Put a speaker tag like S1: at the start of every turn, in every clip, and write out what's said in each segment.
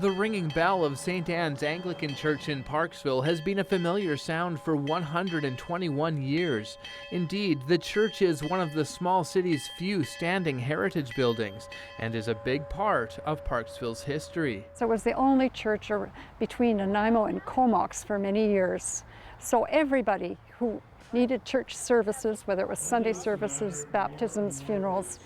S1: The ringing bell of St. Anne's Anglican Church in Parksville has been a familiar sound for 121 years. Indeed, the church is one of the small city's few standing heritage buildings and is a big part of Parksville's history.
S2: So it was the only church between Nanaimo and Comox for many years. So everybody who needed church services, whether it was Sunday services, baptisms, funerals,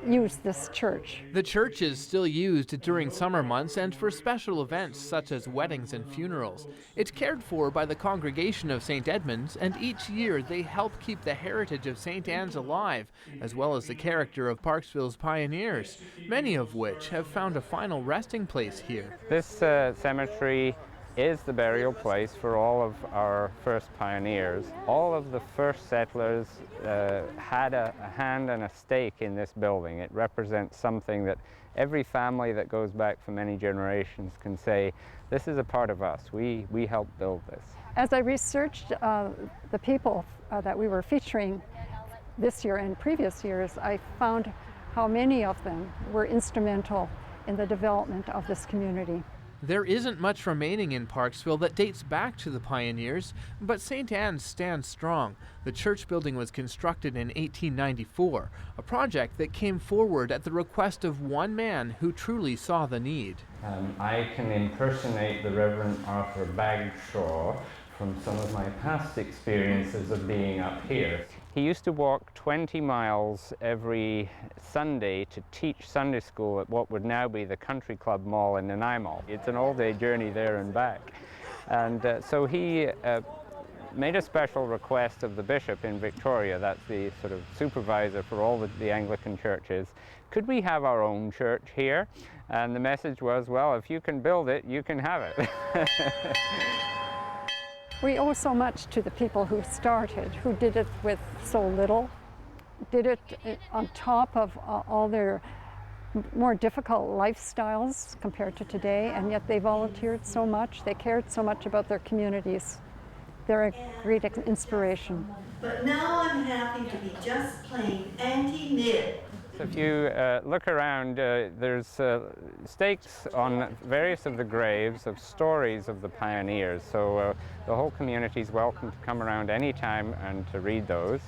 S2: used this church.
S1: The church is still used during summer months and for special events such as weddings and funerals. It's cared for by the congregation of St. Edmunds, and each year they help keep the heritage of St. Anne's alive, as well as the character of Parksville's pioneers, many of which have found a final resting place here.
S3: This cemetery is the burial place for all of our first pioneers. All of the first settlers had a hand and a stake in this building. It represents something that every family that goes back for many generations can say, this is a part of us. We helped build this.
S2: As I researched the people that we were featuring this year and previous years, I found how many of them were instrumental in the development of this community.
S1: There isn't much remaining in Parksville that dates back to the pioneers, but St. Anne's stands strong. The church building was constructed in 1894, a project that came forward at the request of one man who truly saw the need.
S3: I can impersonate the Reverend Arthur Bagshaw from some of my past experiences of being up here. He used to walk 20 miles every Sunday to teach Sunday school at what would now be the Country Club Mall in Nanaimo. It's an all-day journey there and back. And so he made a special request of the bishop in Victoria, that's the sort of supervisor for all the Anglican churches, could we have our own church here? And the message was, well, if you can build it, you can have it.
S2: We owe so much to the people who started, who did it with so little, did it on top of all their more difficult lifestyles compared to today, and yet they volunteered so much, they cared so much about their communities. They're a great inspiration.
S4: But now I'm happy to be just plain anti-mid.
S3: If you look around, there's stakes on various of the graves of stories of the pioneers. So the whole community is welcome to come around anytime and to read those.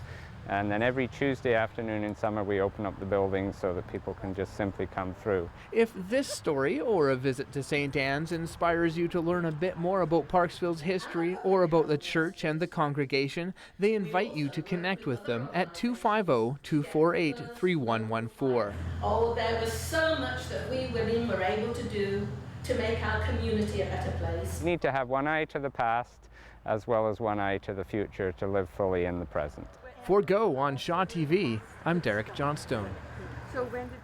S3: And then every Tuesday afternoon in summer we open up the building so that people can just simply come through.
S1: If this story or a visit to St. Anne's inspires you to learn a bit more about Parksville's history or about the church and the congregation, they invite you to connect with them at 250-248-3114.
S5: Oh, there was so much that we women were able to do to make our community a better place.
S3: You need to have one eye to the past as well as one eye to the future to live fully in the present.
S1: For Go on Shaw TV, I'm Derek Johnstone.
S2: So when did